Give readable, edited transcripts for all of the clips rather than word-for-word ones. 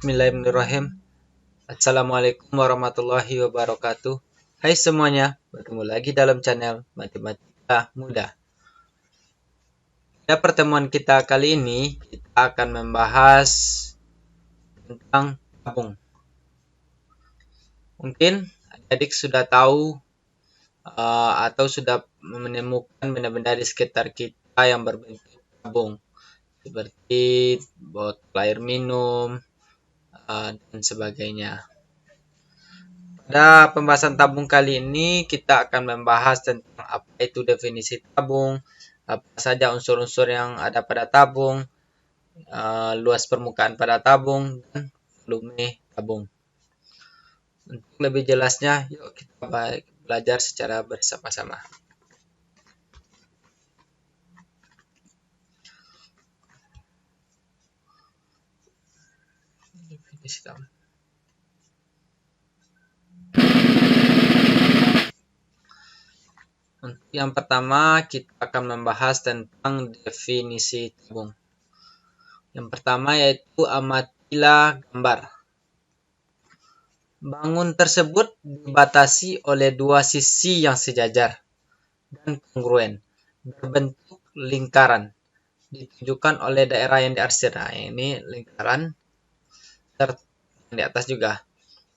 Bismillahirrahmanirrahim. Assalamualaikum warahmatullahi wabarakatuh. Hai semuanya, bertemu lagi dalam channel Matematika Mudah. Pada pertemuan kita kali ini, kita akan membahas tentang tabung. Mungkin adik sudah tahu atau sudah menemukan benda-benda di sekitar kita yang berbentuk tabung, seperti botol air minum, dan sebagainya. Pada pembahasan tabung kali ini kita akan membahas tentang apa itu definisi tabung, apa saja unsur-unsur yang ada pada tabung, luas permukaan pada tabung, dan volume tabung. Untuk lebih jelasnya, yuk kita belajar secara bersama-sama. Definisi tabung. Untuk yang pertama, kita akan membahas tentang definisi tabung. Yang pertama yaitu amatilah gambar. Bangun tersebut dibatasi oleh dua sisi yang sejajar dan kongruen, berbentuk lingkaran, ditunjukkan oleh daerah yang diarsir. Nah, ini lingkaran, serta yang di atas juga,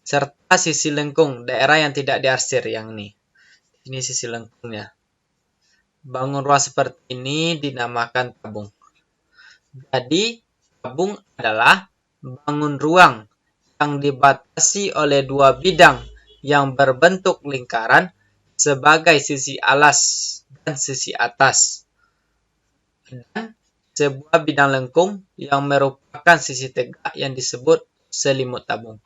serta sisi lengkung, daerah yang tidak diarsir, yang ini. Ini sisi lengkungnya. Bangun ruang seperti ini dinamakan tabung. Jadi, tabung adalah bangun ruang yang dibatasi oleh dua bidang yang berbentuk lingkaran sebagai sisi alas dan sisi atas, dan sebuah bidang lengkung yang merupakan sisi tegak yang disebut selimut tabung.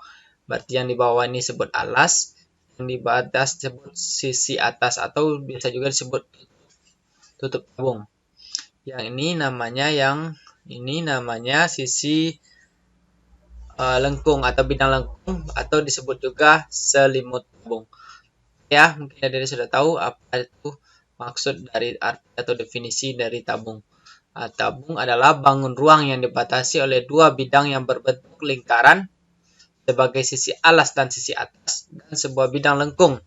Berarti yang di bawah ini disebut alas, yang di atas disebut sisi atas, atau biasa juga disebut tutup tabung. Yang ini namanya sisi lengkung atau bidang lengkung, atau disebut juga selimut tabung. Ya, mungkin Anda sudah tahu apa itu maksud dari arti atau definisi dari tabung. Tabung adalah bangun ruang yang dibatasi oleh dua bidang yang berbentuk lingkaran sebagai sisi alas dan sisi atas, dan sebuah bidang lengkung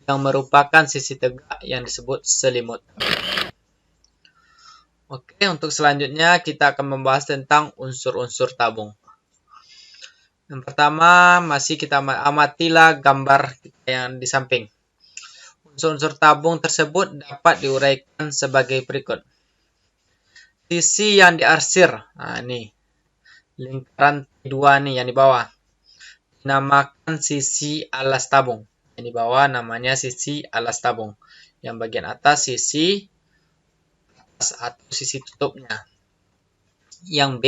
yang merupakan sisi tegak yang disebut selimut. Oke, untuk selanjutnya kita akan membahas tentang unsur-unsur tabung. Yang pertama, masih kita amatilah gambar yang di samping. Unsur-unsur tabung tersebut dapat diuraikan sebagai berikut. Sisi yang diarsir, nah ini lingkaran kedua nih yang di bawah, dinamakan sisi alas tabung. Yang di bawah namanya sisi alas tabung. Yang bagian atas sisi atas atau sisi tutupnya. Yang B,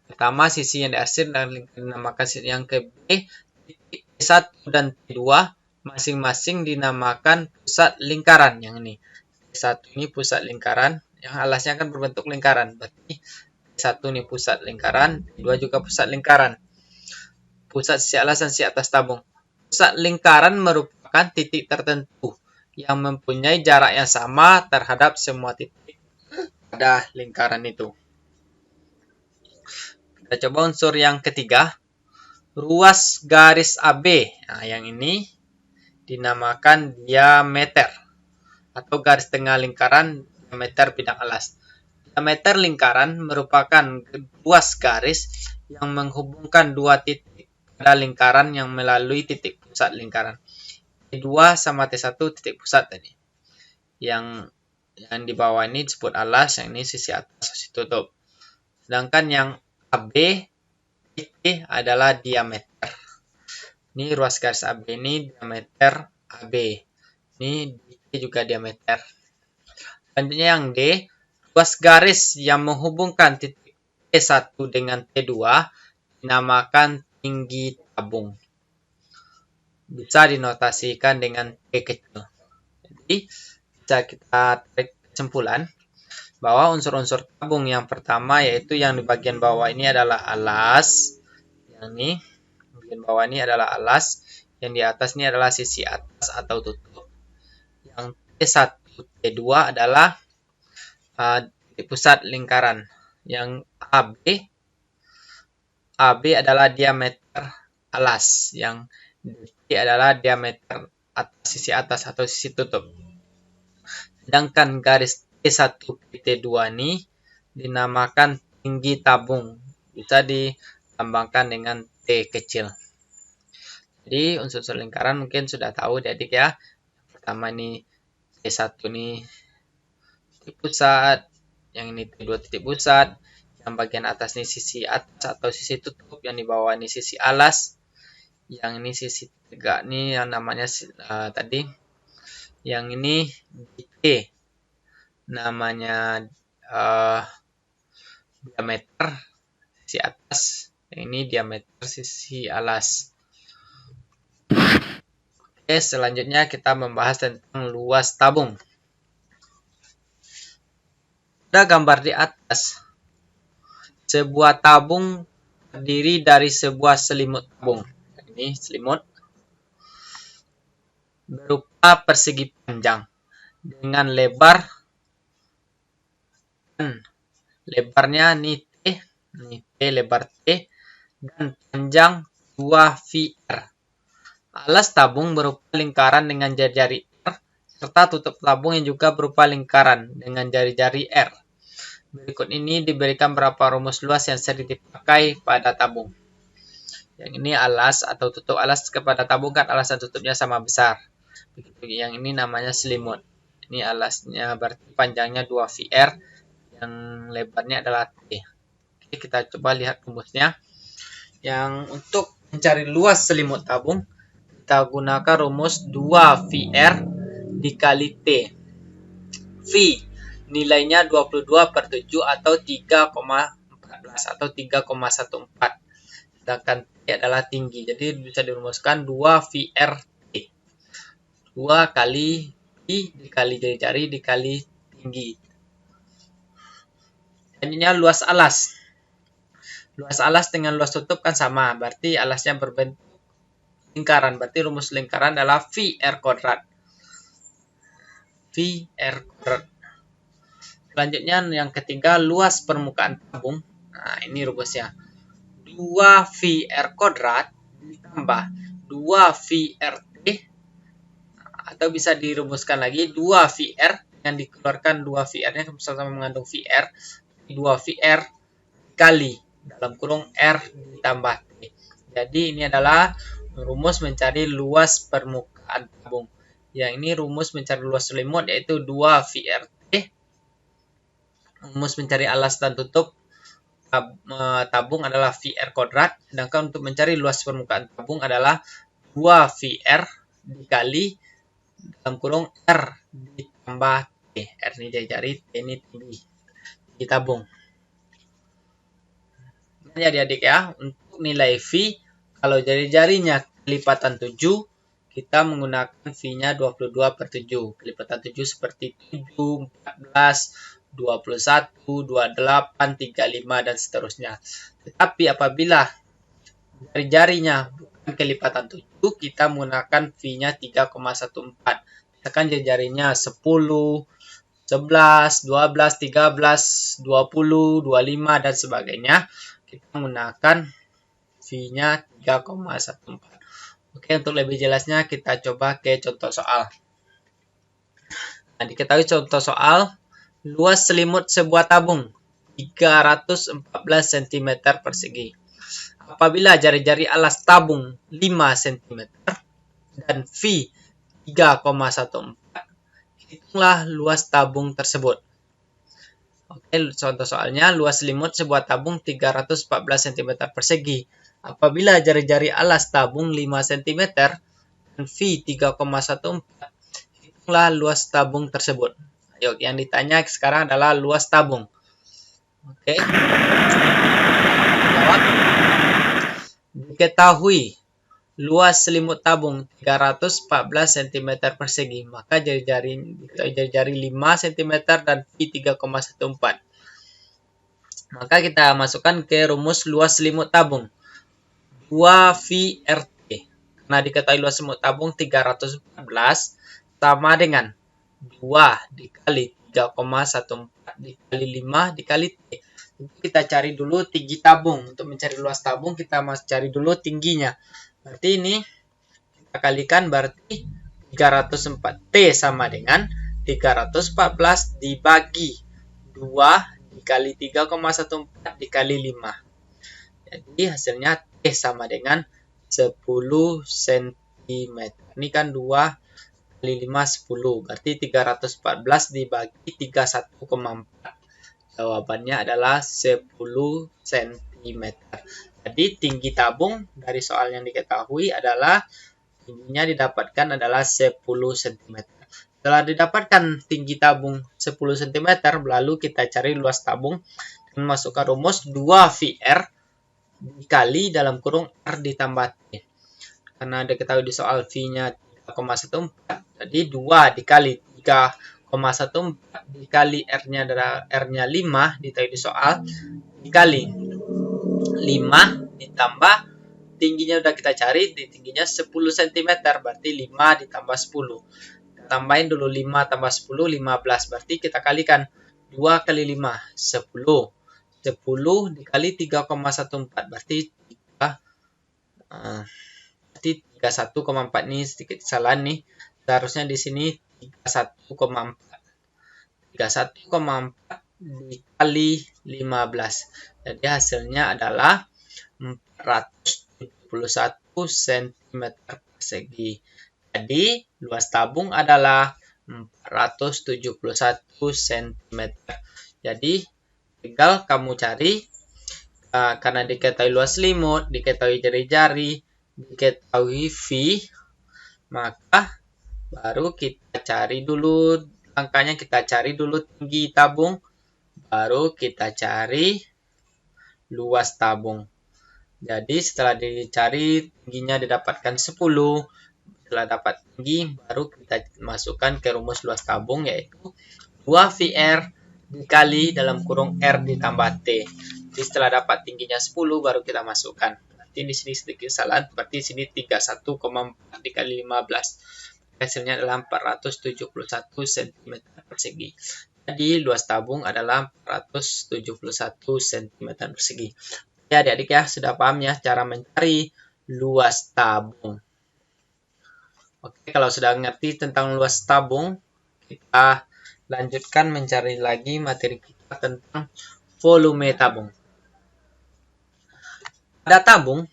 pertama sisi yang diarsir dan dinamakan sisi yang ke B, titik T1 dan T2 masing-masing dinamakan pusat lingkaran. Yang ini T1 ini pusat lingkaran, yang alasnya kan berbentuk lingkaran, berarti T1 ini pusat lingkaran, T2 juga pusat lingkaran. Pusat sisi alas dan sisi atas tabung. Pusat lingkaran merupakan titik tertentu yang mempunyai jarak yang sama terhadap semua titik pada lingkaran itu. Kita coba unsur yang ketiga, ruas garis AB. Nah, yang ini dinamakan diameter atau garis tengah lingkaran, diameter bidang alas. Diameter lingkaran merupakan ruas garis yang menghubungkan dua titik pada lingkaran yang melalui titik pusat lingkaran. T2 sama T1 titik pusat tadi. Yang di bawah ini disebut alas, yang ini sisi atas, sisi tutup. Sedangkan yang AB T adalah diameter. Ini ruas garis AB ini diameter AB. Ini D juga diameter. Selanjutnya yang D, ruas garis yang menghubungkan titik T1 dengan T2 dinamakan tinggi tabung. Bisa dinotasikan dengan T kecil. Jadi, bisa kita tarik kesimpulan bahwa unsur-unsur tabung yang pertama yaitu yang di bagian bawah ini adalah alas. Yang ini bagian bawah ini adalah alas, yang di atas ini adalah sisi atas atau tutup. Yang T1, T2 adalah titik pusat lingkaran. Yang AB AB adalah diameter alas, yang DT adalah diameter sisi atas atau sisi tutup. Sedangkan garis T1 ke T2 ini dinamakan tinggi tabung. Bisa ditambahkan dengan T kecil. Jadi unsur-unsur lingkaran mungkin sudah tahu adik ya. Pertama ini T1 ini titik pusat, yang ini T2 titik pusat, yang bagian atas ini sisi atas atau sisi tutup, yang di bawah ini sisi alas, yang ini sisi tegak ini yang namanya tadi, yang ini T namanya diameter sisi atas, yang ini diameter sisi alas. Oke, selanjutnya kita membahas tentang luas tabung. Pada gambar di atas, sebuah tabung terdiri dari sebuah selimut tabung. Ini selimut berupa persegi panjang dengan lebarnya ini T lebar T dan panjang 2 VR. Alas tabung berupa lingkaran dengan jari-jari R, serta tutup tabung yang juga berupa lingkaran dengan jari-jari R. Berikut ini diberikan beberapa rumus luas yang sering dipakai pada tabung. Yang ini alas atau tutup alas kepada tabung kan alas dan tutupnya sama besar. Begitu yang ini namanya selimut. Ini alasnya berarti panjangnya 2 VR, yang lebarnya adalah T. Oke, kita coba lihat rumusnya. Yang untuk mencari luas selimut tabung, kita gunakan rumus 2 VR dikali T. V nilainya 22/7 atau 3,14 atau 3,14. Sedangkan T adalah tinggi. Jadi bisa dirumuskan 2 VR T. 2 kali V dikali jari-jari dikali tinggi. Selanjutnya luas alas. Luas alas dengan luas tutup kan sama. Berarti alasnya berbentuk lingkaran, berarti rumus lingkaran adalah VR kuadrat. VR kuadrat. Selanjutnya yang ketiga, luas permukaan tabung. Nah, ini rumusnya. 2 VR kuadrat ditambah 2 VRT, atau bisa dirumuskan lagi 2 VR yang dikeluarkan 2 VR-nya sama-sama mengandung VR. 2 VR kali dalam kurung R ditambah T. Jadi ini adalah rumus mencari luas permukaan tabung. Yang ini rumus mencari luas selimut yaitu 2 VRT. Rumus mencari alas dan tutup tabung adalah VR kuadrat. Sedangkan untuk mencari luas permukaan tabung adalah 2 VR dikali dalam kurung R ditambah T. R ini jari-jari, T ini tinggi di tabung. Jadi adik-adik ya, untuk nilai V, kalau jari-jarinya kelipatan 7, kita menggunakan V-nya 22/7. Kelipatan 7 seperti 7, 14, 21, 28, 35, dan seterusnya. Tetapi apabila jari-jarinya bukan kelipatan 7, kita menggunakan V-nya 3,14. Misalkan jari-jarinya 10, 11, 12, 13, 20, 25, dan sebagainya. Kita menggunakan V-nya 3,14. Oke, untuk lebih jelasnya kita coba ke contoh soal. Nah, diketahui contoh soal, luas selimut sebuah tabung 314 cm persegi. Apabila jari-jari alas tabung 5 cm dan V 3,14, hitunglah luas tabung tersebut. Oke, contoh soalnya, luas selimut sebuah tabung 314 cm persegi. Apabila jari-jari alas tabung 5 cm dan V 3,14, hitunglah luas tabung tersebut. Ayo, yang ditanya sekarang adalah luas tabung. Oke. Jawab. Diketahui luas selimut tabung 314 cm persegi, maka jari-jari 5 cm dan V 3,14. Maka kita masukkan ke rumus luas selimut tabung. 2 VRT. Karena diketahui luas selimut tabung 314 sama dengan 2 dikali 3,14 dikali 5 dikali T. kita cari dulu tinggi tabung. Untuk mencari luas tabung, kita masih cari dulu tingginya. Berarti ini kita kalikan, berarti 304. T sama dengan 314 dibagi 2 dikali 3,14 dikali 5. Jadi hasilnya T sama dengan 10 cm. Ini kan 2 kali 5, 10. Berarti 314 dibagi 31,4. Jawabannya adalah 10 cm. Jadi tinggi tabung dari soal yang diketahui adalah tingginya didapatkan adalah 10 cm. Setelah didapatkan tinggi tabung 10 cm, lalu kita cari luas tabung dengan masukkan rumus 2VR dikali dalam kurung R ditambah T. Karena diketahui di soal V-nya 3,14, jadi 2 dikali 3,14 dikali R-nya adalah R-nya 5 diketahui di soal, dikali 5 ditambah tingginya udah kita cari, tingginya 10 cm, berarti 5 ditambah 10. Kita tambahin dulu 5 tambah 10, 15. Berarti kita kalikan 2 kali 5, 10. 10 dikali 3,14, berarti 31,4. Ini sedikit salah nih. Seharusnya di sini 31,4. 31,4 dikali 15. Jadi hasilnya adalah 471 cm persegi. Jadi luas tabung adalah 471 cm. Jadi tinggal kamu cari, karena diketahui luas selimut, diketahui jari-jari, diketahui V, maka baru kita cari dulu angkanya, kita cari dulu tinggi tabung, baru kita cari luas tabung. Jadi setelah dicari tingginya didapatkan 10, setelah dapat tinggi baru kita masukkan ke rumus luas tabung, yaitu 2VR dikali dalam kurung R ditambah T. Jadi setelah dapat tingginya 10 baru kita masukkan. Berarti di sini sedikit salah, berarti sini 31,4 dikali 15. Hasilnya adalah 471 cm persegi. Jadi luas tabung adalah 471 cm persegi. Ya adik-adik ya, sudah paham ya cara mencari luas tabung. Oke, kalau sudah ngerti tentang luas tabung, kita lanjutkan mencari lagi materi kita tentang volume tabung. Pada tabung,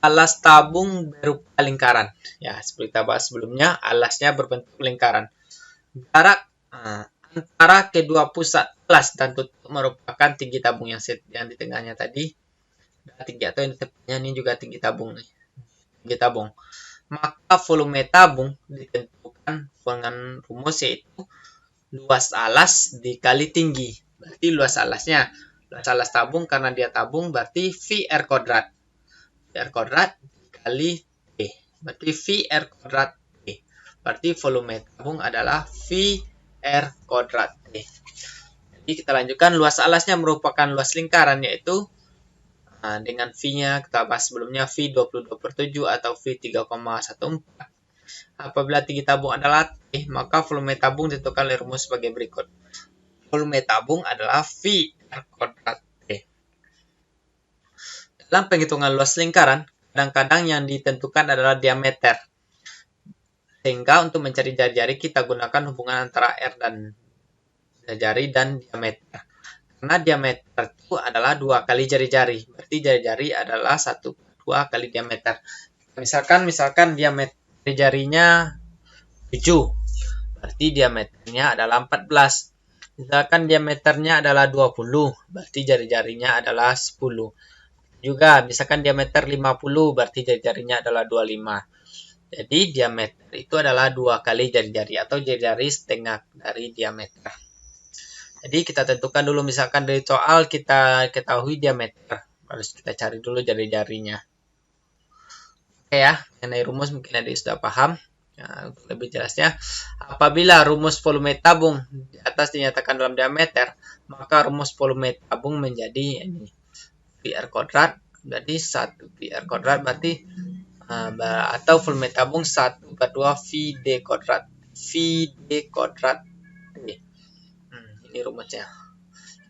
alas tabung berupa lingkaran. Ya, seperti kita bahas sebelumnya, alasnya berbentuk lingkaran. Jarak antara kedua pusat alas dan tutup merupakan tinggi tabung yang di tengahnya tadi. Tinggi atau yang di tengahnya ini juga tinggi tabung nih. Tinggi tabung. Maka volume tabung ditentukan dengan rumus, yaitu luas alas dikali tinggi. Berarti luas alasnya, luas alas tabung karena dia tabung, berarti VR kuadrat. VR kuadrat dikali T. Berarti VR kuadrat T. Berarti volume tabung adalah VR kuadrat T. Jadi kita lanjutkan, luas alasnya merupakan luas lingkaran, yaitu dengan V-nya kita bahas sebelumnya, V 22/7 atau V 3,14. Apabila tinggi tabung adalah T, maka volume tabung ditentukan oleh rumus sebagai berikut. Volume tabung adalah VR kuadrat T. Dalam penghitungan luas lingkaran, kadang-kadang yang ditentukan adalah diameter. Sehingga untuk mencari jari-jari kita gunakan hubungan antara R dan jari dan diameter. Karena diameter itu adalah 2 kali jari-jari. Berarti jari-jari adalah 1/2 kali diameter. Misalkan diameter jarinya 7. Berarti diameternya adalah 14. Misalkan diameternya adalah 20. Berarti jari-jarinya adalah 10. Juga misalkan diameter 50. Berarti jari-jarinya adalah 25. Jadi diameter itu adalah 2 kali jari-jari atau jari-jari setengah dari diameter. Jadi kita tentukan dulu, misalkan dari soal kita ketahui diameter, harus kita cari dulu jari-jarinya. Oke ya, mengenai rumus mungkin adik sudah paham. Ya, untuk lebih jelasnya, apabila rumus volume tabung di atas dinyatakan dalam diameter, maka rumus volume tabung menjadi ini VR kuadrat. Jadi 1 VR kuadrat berarti atau volume tabung 1/2 VD kuadrat. VD kuadrat. Ini rumusnya.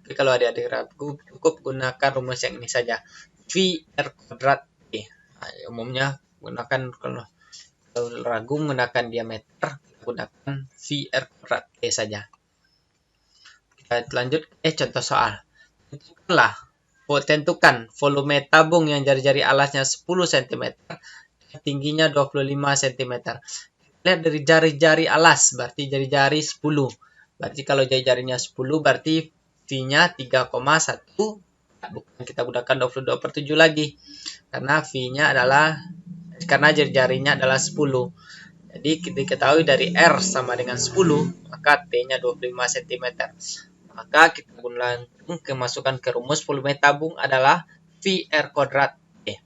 Tapi kalau adik-adik ragu, cukup gunakan rumus yang ini saja. V R kuadrat T. Nah, umumnya gunakan kalau ragu menggunakan diameter, gunakan V R kuadrat T saja. Kita lanjut contoh soal. Tentukan volume tabung yang jari-jari alasnya 10 cm, tingginya 25 cm. Lihat dari jari-jari alas, berarti jari-jari 10. Berarti kalau jari-jarinya 10, berarti V-nya 3,1. Bukan kita gunakan 22/7 lagi. Karena V-nya adalah, karena jari-jarinya adalah 10. Jadi kita ketahui dari R sama dengan 10, maka T-nya 25 cm. Maka kita langsung masukkan ke rumus volume tabung adalah VR kuadrat T.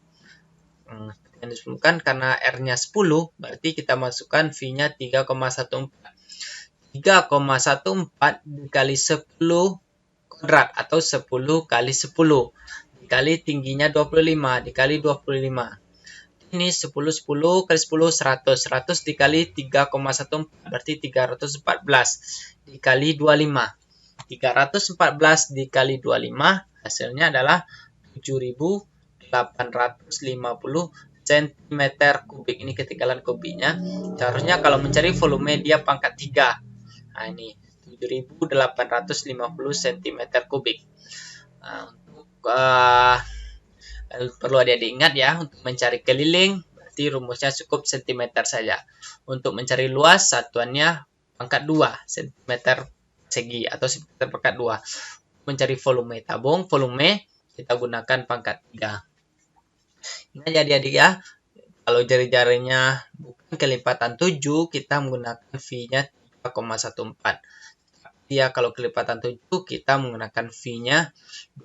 Yang disebutkan karena R-nya 10, berarti kita masukkan V-nya 3,14. 3,14 dikali 10 kuadrat atau 10 kali 10 dikali tingginya 25 dikali 25. Ini 10 kali 10 100. 100 dikali 3,14 berarti 314 dikali 25. 314 dikali 25 hasilnya adalah 7.850 cm kubik. Ini ketinggalan kubiknya. Seharusnya kalau mencari volume dia pangkat 3. Nah, ini 7.850 cm kubik. Nah, perlu adik-adik ingat ya, untuk mencari keliling berarti rumusnya cukup cm saja. Untuk mencari luas satuannya pangkat 2 cm segi atau cm pangkat 2. Mencari volume tabung, volume kita gunakan pangkat 3. Ini adik-adik ya, kalau jari-jarinya bukan kelipatan 7, kita menggunakan V-nya 3,14. Ya, kalau kelipatan 7, kita menggunakan V-nya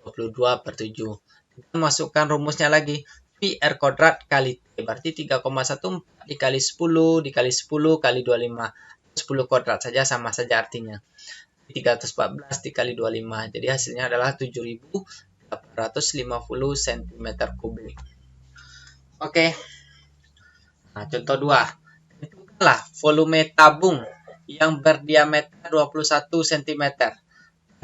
22/7. Kita masukkan rumusnya lagi. VR kuadrat kali T, berarti 3,14 dikali 10 dikali 10 kali 25. 10 kuadrat saja, sama saja artinya. 314 dikali 25. Jadi hasilnya adalah 7.850 cm kubik. Oke. Nah, contoh 2. Tentukanlah volume tabung yang berdiameter 21 cm dan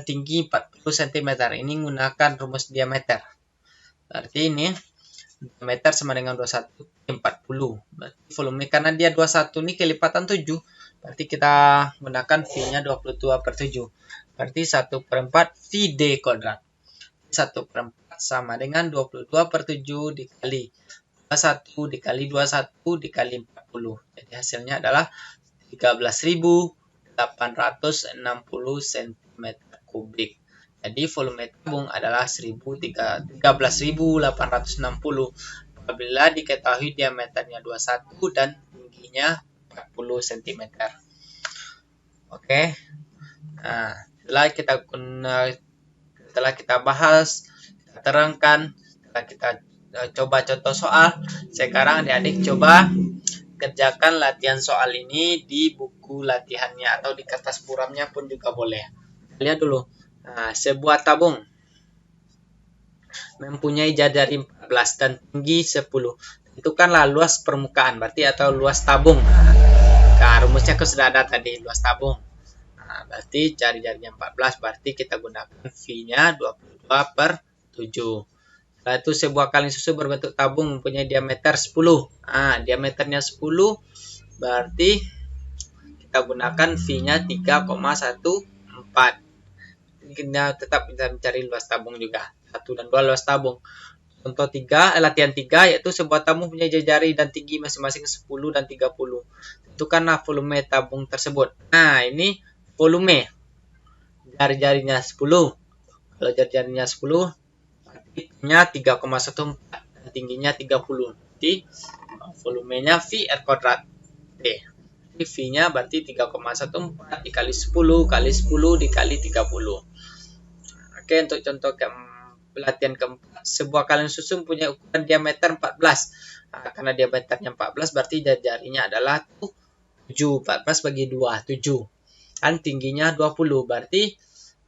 tinggi 40 cm. Ini menggunakan rumus diameter. Berarti ini diameter sama dengan 21 40. Berarti volume karena dia 21 ini kelipatan 7. Berarti kita gunakan V-nya 22/7. Berarti 1/4 VD kuadrat. 1/4 sama dengan 22/7 dikali 21 dikali 21 dikali 40. Jadi hasilnya adalah 13.860 cm kubik. Jadi volume tabung adalah 13.860 apabila diketahui diameternya 21 dan tingginya 40 cm. Oke. Nah, setelah kita bahas, kita terangkan, setelah kita coba contoh soal, sekarang adik-adik coba kerjakan latihan soal ini di buku latihannya atau di kertas buramnya pun juga boleh. Lihat dulu. Nah, sebuah tabung mempunyai jari 14 dan tinggi 10. Tentukanlah luas permukaan, berarti atau luas tabung. Nah, rumusnya sudah ada tadi, luas tabung. Nah, berarti jari-jarinya 14, berarti kita gunakan V-nya 22/7. Setelah itu sebuah kaleng susu berbentuk tabung mempunyai diameter 10. Nah, diameternya 10, berarti kita gunakan V-nya 3,14. Kita tetap bisa mencari luas tabung juga. 1 dan 2 luas tabung. Contoh 3, latihan 3, yaitu sebuah tabung punya jari dan tinggi masing-masing 10 dan 30. Tentukanlah volume tabung tersebut. Nah, ini volume. Jari-jarinya 10. Kalau jari-jarinya 10, tingginya 3,14 dan tingginya 30. Jadi volumenya VR kuadrat T. V-nya berarti 3,14 dikali 10 kali 10 dikali 30. Oke, untuk contoh latihan keempat, sebuah kaleng susu punya ukuran diameter 14. Nah, karena diameternya 14 berarti jari-jarinya adalah 7. 14 bagi 2, 7. Dan tingginya 20. Berarti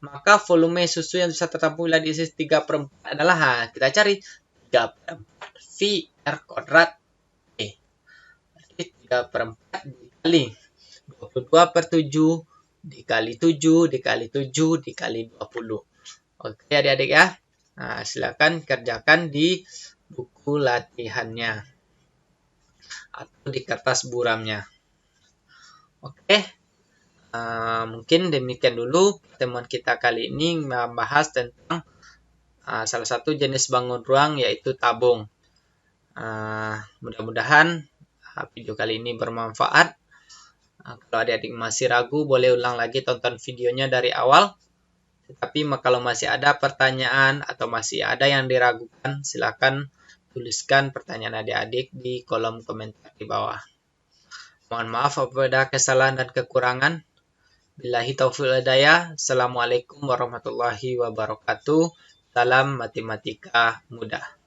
maka volume susu yang bisa tertampung bila diisi 3/4 adalah, kita cari 3/4 VR kuadrat T. Berarti 3/4 dikali 22/7 dikali 7 dikali 7 dikali 20. Oke adik-adik ya. Nah, silakan kerjakan di buku latihannya atau di kertas buramnya. Oke, mungkin demikian dulu pertemuan kita kali ini membahas tentang salah satu jenis bangun ruang yaitu tabung. Mudah-mudahan video kali ini bermanfaat. Kalau adik-adik masih ragu, boleh ulang lagi tonton videonya dari awal. Tetapi kalau masih ada pertanyaan atau masih ada yang diragukan, silakan tuliskan pertanyaan adik-adik di kolom komentar di bawah. Mohon maaf apabila ada kesalahan dan kekurangan. Billahi taufiq wal hidayah. Assalamualaikum warahmatullahi wabarakatuh. Salam matematika mudah.